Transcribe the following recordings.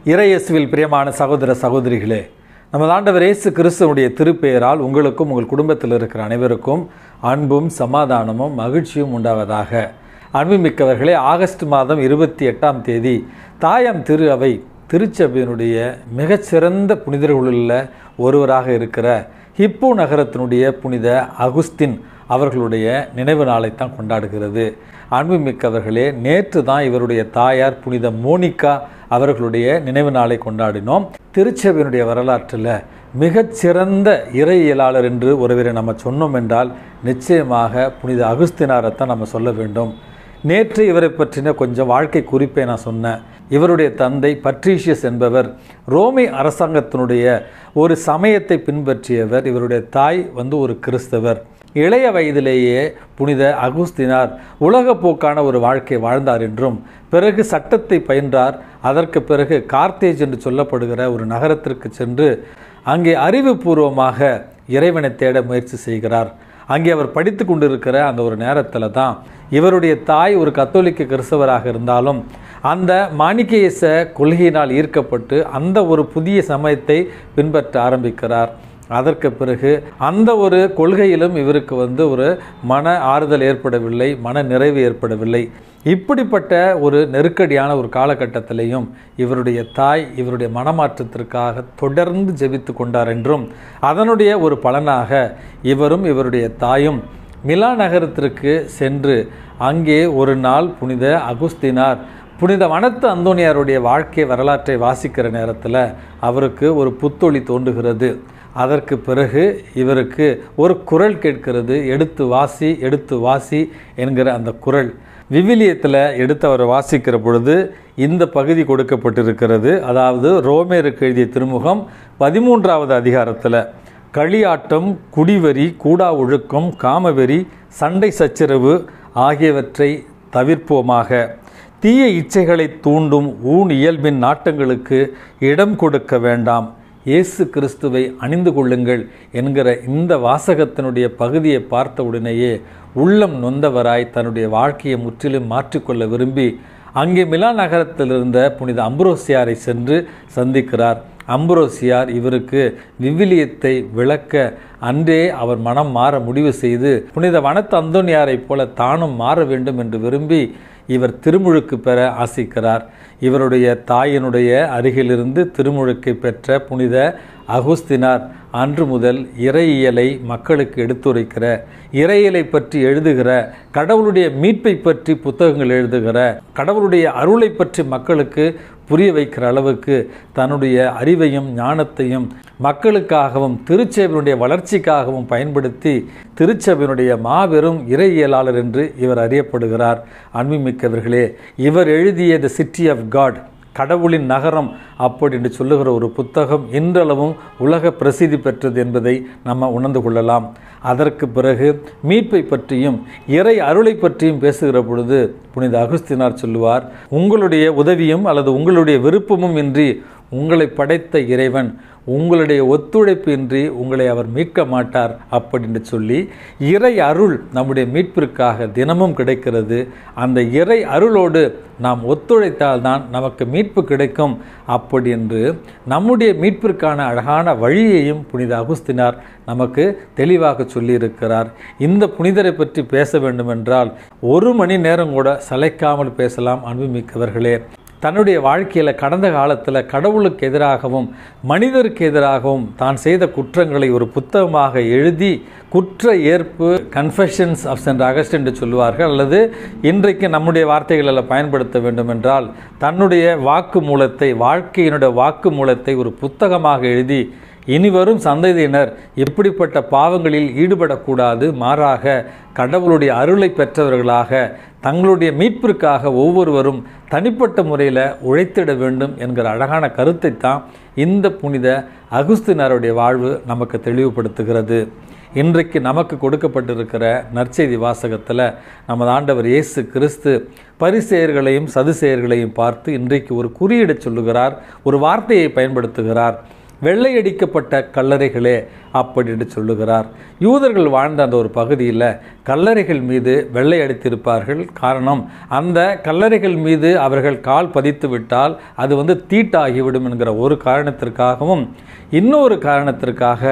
இறையேசுவில் பிரியமான சகோதர சகோதரிகளே, நமது ஆண்டவர் இயேசு கிறிஸ்துவுடைய திருப்பெயரால் உங்களுக்கும் உங்கள் குடும்பத்தில் இருக்கிற அனைவருக்கும் அன்பும் சமாதானமும் மகிழ்ச்சியும் உண்டாவதாக. அன்புமிக்கவர்களே, ஆகஸ்ட் மாதம் 28ஆம் தேதி தாயாம் திரு அவை திருச்சபையினுடைய மிகச்சிறந்த புனிதர்களுள்ள ஒருவராக இருக்கிற ஹிப்போ நகரத்தினுடைய புனித அகுஸ்தின் அவர்களுடைய நினைவு நாளைத்தான் கொண்டாடுகிறது. அன்புமிக்கவர்களே, நேற்று தான் இவருடைய தாயார் புனித மோனிகா அவர்களுடைய நினைவு நாளை கொண்டாடினோம். திருச்சபையினுடைய வரலாற்றில் மிகச்சிறந்த இறையியலாளர் என்று ஒருவரை நம்ம சொன்னோம் என்றால் நிச்சயமாக புனித அகுஸ்தினாரைத்தான் நம்ம சொல்ல வேண்டும். நேற்று இவரை பற்றின கொஞ்சம் வாழ்க்கை குறிப்பை நான் சொன்னேன். இவருடைய தந்தை பட்ரீஷியஸ் என்பவர் ரோமை அரசாங்கத்தினுடைய ஒரு சமயத்தை பின்பற்றியவர். இவருடைய தாய் ஒரு கிறிஸ்தவர். இளைய வயதிலேயே புனித அகுஸ்தினார் உலகப்போக்கான ஒரு வாழ்க்கை வாழ்ந்தார் என்றும், பிறகு சட்டத்தை பயின்றார். அதற்கு பிறகு கார்த்தேஜ் என்று சொல்லப்படுகிற ஒரு நகரத்திற்கு சென்று அங்கே அறிவுபூர்வமாக இறைவனை தேட முயற்சி செய்கிறார். அங்கே அவர் படித்து கொண்டிருக்கிற அந்த ஒரு நேரத்தில் தான் இவருடைய தாய் ஒரு கத்தோலிக்க கிறிஸ்தவராக இருந்தாலும் அந்த மாணிக்கேயச கொள்கையினால் ஈர்க்கப்பட்டு அந்த ஒரு புதிய சமயத்தை பின்பற்ற ஆரம்பிக்கிறார். அதற்கு பிறகு அந்த ஒரு கொள்கையிலும் இவருக்கு ஒரு மன ஆறுதல் ஏற்படவில்லை, மன நிறைவு ஏற்படவில்லை. இப்படிப்பட்ட ஒரு நெருக்கடியான ஒரு காலகட்டத்திலையும் இவருடைய தாய் இவருடைய மனமாற்றத்திற்காக தொடர்ந்து ஜெபித்து கொண்டார் என்றும், அதனுடைய ஒரு பலனாக இவரும் இவருடைய தாயும் மிலா நகரத்திற்கு சென்று அங்கே ஒரு நாள் புனித அகுஸ்தினார் புனித வனத்து அந்தோனியாருடைய வாழ்க்கை வரலாற்றை வாசிக்கிற நேரத்தில் அவருக்கு ஒரு புத்தொளி தோன்றுகிறது. அதற்கு பிறகு இவருக்கு ஒரு குரல் கேட்கிறது, எடுத்து வாசி எடுத்து வாசி என்கிற அந்த குரல். விவிலியத்தில் எடுத்து அவர் வாசிக்கிற பொழுது இந்த பகுதி கொடுக்கப்பட்டிருக்கிறது. அதாவது ரோமேருக்கு எழுதிய திருமுகம் 13வது அதிகாரத்தில் களியாட்டம், குடிவெறி, கூடா ஒழுக்கம், காமவெறி, சண்டை சச்சரவு ஆகியவற்றை தவிர்ப்போமாக. தீய இச்சைகளை தூண்டும் ஊன் இயல்பின் நாட்டங்களுக்கு இடம் கொடுக்க வேண்டாம். இயேசு கிறிஸ்துவை அணிந்து கொள்ளுங்கள் என்கிற இந்த வாசகத்தினுடைய பகுதியை பார்த்த உடனேயே உள்ளம் நொந்தவராய் தன்னுடைய வாழ்க்கையை முற்றிலும் மாற்றிக்கொள்ள விரும்பி அங்கே மிலா நகரத்தில் இருந்த புனித அம்புரோசியாரை சென்று சந்திக்கிறார். அம்புரோசியார் இவருக்கு விவிலியத்தை விளக்க அன்றே அவர் மனம் மாற முடிவு செய்து புனித வனத்து அந்தோனியாரை போல தானும் மாற வேண்டும் என்று விரும்பி இவர் திருமுழுக்கு பெற ஆசிக்கிறார். இவருடைய தாயினுடைய அருகிலிருந்து திருமுழுக்கை பெற்ற புனித அகுஸ்தினார் அன்று முதல் இறையியலை மக்களுக்கு எடுத்துரைக்கிற, இறையியலை பற்றி எழுதுகிற, கடவுளுடைய மீட்பை பற்றி புத்தகங்கள் எழுதுகிற, கடவுளுடைய அருளை பற்றி மக்களுக்கு புரிய வைக்கிற அளவுக்கு தன்னுடைய அறிவையும் ஞானத்தையும் மக்களுக்காகவும் திருச்சபையினுடைய வளர்ச்சிக்காகவும் பயன்படுத்தி திருச்சபையினுடைய மாபெரும் இறையியலாளர் என்று இவர் அறியப்படுகிறார். அன்புமிக்கவர்களே, இவர் எழுதிய தி சிட்டி ஆஃப் காட், கடவுளின் நகரம் அப்படி என்று சொல்லுகிற ஒரு புத்தகம் இன்றளவும் உலக பிரசித்தி பெற்றது என்பதை நம்ம உணர்ந்து கொள்ளலாம். அதற்கு பிறகு மீட்பை பற்றியும் இறை அருளை பற்றியும் பேசுகிற பொழுது புனித அகுஸ்தினார் சொல்லுவார், உங்களுடைய உதவியும் அல்லது உங்களுடைய விருப்பமும் இன்றி உங்களை படைத்த இறைவன் உங்களுடைய ஒத்துழைப்பு இன்றி உங்களை அவர் மீட்க மாட்டார் அப்படின்னு சொல்லி, இறை அருள் நம்முடைய மீட்பிற்காக தினமும் கிடைக்கிறது. அந்த இறை அருளோடு நாம் ஒத்துழைத்தால்தான் நமக்கு மீட்பு கிடைக்கும். அப்படி என்று நம்முடைய மீட்பிற்கான அழகான வழியையும் புனித அகுஸ்தினார் நமக்கு தெளிவாக சொல்லியிருக்கிறார். இந்த புனிதரை பற்றி பேச வேண்டுமென்றால் 1 மணி நேரம் கூட சளைக்காமல் பேசலாம். அன்புமிக்கவர்களே, தன்னுடைய வாழ்க்கையில் கடந்த காலத்தில் கடவுளுக்கு எதிராகவும் மனிதருக்கு எதிராகவும் தான் செய்த குற்றங்களை ஒரு புத்தகமாக எழுதி குற்ற ஏற்பு, கன்ஃபெஷன்ஸ் ஆஃப் சென்ட் அகஸ்டின் என்று சொல்லுவார்கள், அல்லது இன்றைக்கு நம்முடைய வார்த்தைகளில் பயன்படுத்த வேண்டும் என்றால் தன்னுடைய வாக்கு மூலத்தை, வாழ்க்கையினுடைய வாக்கு மூலத்தை ஒரு புத்தகமாக எழுதி இனிவரும் சந்ததியினர் எப்படிப்பட்ட பாவங்களில் ஈடுபடக்கூடாது, மாறாக கடவுளுடைய அருளை பெற்றவர்களாக தங்களுடைய மீட்பிற்காக ஒவ்வொருவரும் தனிப்பட்ட முறையில் உழைத்திட வேண்டும் என்கிற அழகான கருத்தை தான் இந்த புனித அகுஸ்தினாருடைய வாழ்வு நமக்கு தெளிவுபடுத்துகிறது. இன்றைக்கு நமக்கு கொடுக்கப்பட்டிருக்கிற நற்செய்தி வாசகத்தில் நமது ஆண்டவர் இயேசு கிறிஸ்து பரிசேயர்களையும் சதுசேயர்களையும் பார்த்து இன்றைக்கு ஒரு குறியீடு சொல்லுகிறார், ஒரு வார்த்தையை பயன்படுத்துகிறார். வெள்ளையடிக்கப்பட்ட கல்லறைகளே அப்படின்னு சொல்லுகிறார். யூதர்கள் வாழ்ந்த அந்த ஒரு பகுதியில் கல்லறைகள் மீது வெள்ளை அடித்திருப்பார்கள். காரணம், அந்த கல்லறைகள் மீது அவர்கள் கால் பதித்து விட்டால் அது தீட்டாகிவிடும் என்கிற ஒரு காரணத்திற்காகவும், இன்னொரு காரணத்திற்காக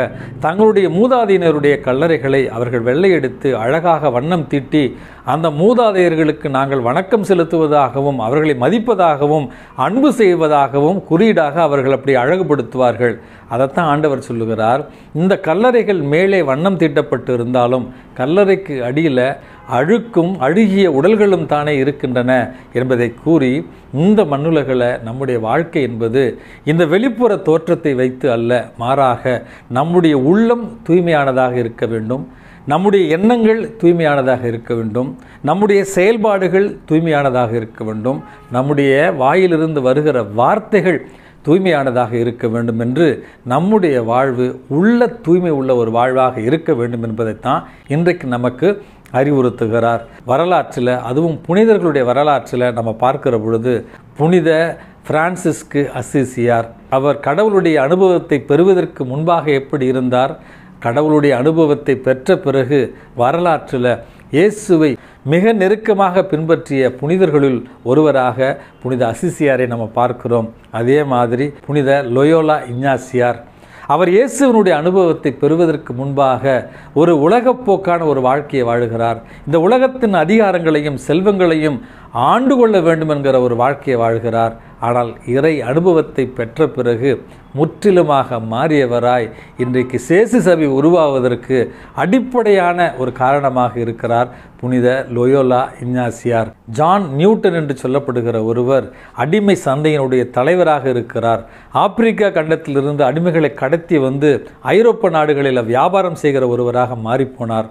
தங்களுடைய மூதாதையினருடைய கல்லறைகளை அவர்கள் வெள்ளையடித்து அழகாக வண்ணம் தீட்டி அந்த மூதாதையர்களுக்கு நாங்கள் வணக்கம் செலுத்துவதாகவும் அவர்களை மதிப்பதாகவும் அன்பு செய்வதாகவும் குறியீடாக அவர்கள் அப்படி அழகுபடுத்துவார்கள். அதைத்தான் ஆண்டவர் சொல்லுகிறார், இந்த கல்லறைகள் மேலே வண்ணம் தீட்டப்பட்டு இருந்தாலும் கல்லறைக்கு அடியில் அழுக்கும் அழுகிய உடல்களும் தானே இருக்கின்றன என்பதை கூறி, இந்த மண்ணுலகில் நம்முடைய வாழ்க்கை என்பது இந்த வெளிப்புற தோற்றத்தை வைத்து அல்ல, மாறாக நம்முடைய உள்ளம் தூய்மையானதாக இருக்க வேண்டும், நம்முடைய எண்ணங்கள் தூய்மையானதாக இருக்க வேண்டும், நம்முடைய செயல்பாடுகள் தூய்மையானதாக இருக்க வேண்டும், நம்முடைய வாயிலிருந்து வருகிற வார்த்தைகள் தூய்மையானதாக இருக்க வேண்டும் என்று நம்முடைய வாழ்வு உள்ள தூய்மை உள்ள ஒரு வாழ்வாக இருக்க வேண்டும் என்பதைத்தான் இன்றைக்கு நமக்கு அறிவுறுத்துகிறார். வரலாற்றில், அதுவும் புனிதர்களுடைய வரலாற்றில் நம்ம பார்க்கிற பொழுது, புனித பிரான்சிஸ்கு அசிசியார் அவர் கடவுளுடைய அனுபவத்தை பெறுவதற்கு முன்பாக எப்படி இருந்தார், கடவுளுடைய அனுபவத்தை பெற்ற பிறகு வரலாற்றில் இயேசுவை மிக நெருக்கமாக பின்பற்றிய புனிதர்களில் ஒருவராக புனித அசிசியாரை நம்ம பார்க்கிறோம். அதே மாதிரி புனித லோயோலா இஞ்ஞாசியார் அவர் இயேசுவினுடைய அனுபவத்தை பெறுவதற்கு முன்பாக ஒரு உலகப்போக்கான ஒரு வாழ்க்கையை வாழுகிறார். இந்த உலகத்தின் அதிகாரங்களையும் செல்வங்களையும் ஆண்டு கொள்ள வேண்டும் என்கிற ஒரு வாழ்க்கையை வாழ்கிறார். ஆனால் இறை அனுபவத்தை பெற்ற பிறகு முற்றிலுமாக மாறியவராய் இன்றைக்கு சேசு சபை உருவாவதற்கு அடிப்படையான ஒரு காரணமாக இருக்கிறார் புனித லோயோலா இஞ்ஞாசியார். ஜான் நியூட்டன் என்று சொல்லப்படுகிற ஒருவர் அடிமை சந்தையினுடைய தலைவராக இருக்கிறார். ஆப்பிரிக்கா கண்டத்திலிருந்து அடிமைகளை கடத்தி ஐரோப்பா நாடுகளில் வியாபாரம் செய்கிற ஒருவராக மாறிப்போனார்.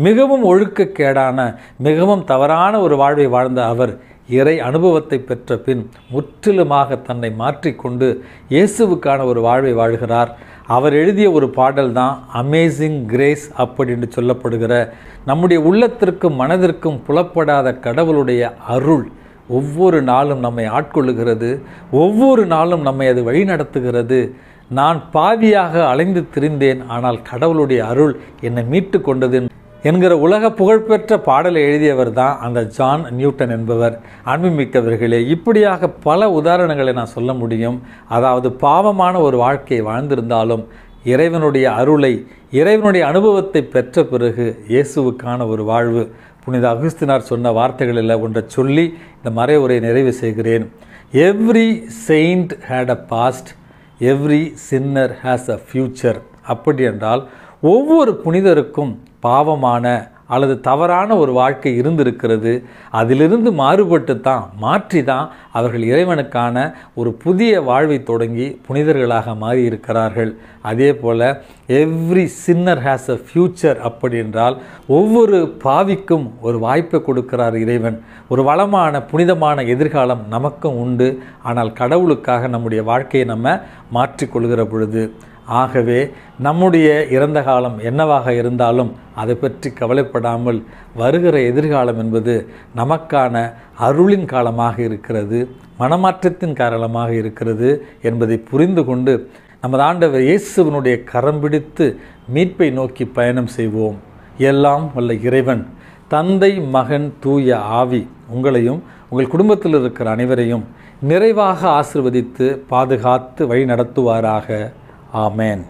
மிகவும் ஒழுக்கக்கேடான, மிகவும் தவறான ஒரு வாழ்வை வாழ்ந்த அவர் இறை அனுபவத்தை பெற்ற பின் முற்றிலுமாக தன்னை மாற்றிக்கொண்டு இயேசுவுக்கான ஒரு வாழ்வை வாழ்கிறார். அவர் எழுதிய ஒரு பாடல் தான் அமேசிங் கிரேஸ் அப்படின்னு சொல்லப்படுகிற, நம்முடைய உள்ளத்திற்கும் மனதிற்கும் புலப்படாத கடவுளுடைய அருள் ஒவ்வொரு நாளும் நம்மை ஆட்கொள்ளுகிறது, ஒவ்வொரு நாளும் நம்மை அது வழிநடத்துகிறது. நான் பாவியாக அலைந்து திரிந்தேன், ஆனால் கடவுளுடைய அருள் என்னை மீட்டு கொண்டது என்கிற உலக புகழ்பெற்ற பாடலை எழுதியவர் தான் அந்த ஜான் நியூட்டன் என்பவர். அன்புமிக்கவர்களே, இப்படியாக பல உதாரணங்களை நான் சொல்ல முடியும். அதாவது பாவமான ஒரு வாழ்க்கையை வாழ்ந்திருந்தாலும் இறைவனுடைய அருளை, இறைவனுடைய அனுபவத்தை பெற்ற பிறகு இயேசுவுக்கான ஒரு வாழ்வு. புனித அகுஸ்தினார் சொன்ன வார்த்தைகளில் ஒன்றை சொல்லி இந்த மறைவுரை நிறைவு செய்கிறேன். Every saint had a past, every sinner has a future. அப்படி என்றால் ஒவ்வொரு புனிதருக்கும் பாவமான அல்லது தவறான ஒரு வாழ்க்கை இருந்திருக்கிறது. அதிலிருந்து மாறுபட்டு தான், மாற்றி தான் அவர்கள் இறைவனுக்கான ஒரு புதிய வாழ்வை தொடங்கி புனிதர்களாக மாறியிருக்கிறார்கள். அதே போல் every sinner has a future. அப்படி என்றால் ஒவ்வொரு பாவிக்கும் ஒரு வாய்ப்பை கொடுக்கிறார் இறைவன். ஒரு வளமான புனிதமான எதிர்காலம் நமக்கும் உண்டு. ஆனால் கடவுளுக்காக நம்முடைய வாழ்க்கையை நம்ம மாற்றிக்கொள்கிற பொழுது, ஆகவே நம்முடைய இறந்த காலம் என்னவாக இருந்தாலும் அதை பற்றி கவலைப்படாமல் வருகிற எதிர்காலம் என்பது நமக்கான அருளின் காலமாக இருக்கிறது, மனமாற்றத்தின் காரணமாக இருக்கிறது என்பதை புரிந்து கொண்டு நமது ஆண்டவர் இயேசுவினுடைய கரம் பிடித்து மீட்பை நோக்கி பயணம் செய்வோம். எல்லாம் வல்ல இறைவன், தந்தை, மகன், தூய ஆவி உங்களையும் உங்கள் குடும்பத்தில் இருக்கிற அனைவரையும் நிறைவாக ஆசீர்வதித்து பாதுகாத்து வழி நடத்துவாராக. ஆமென்.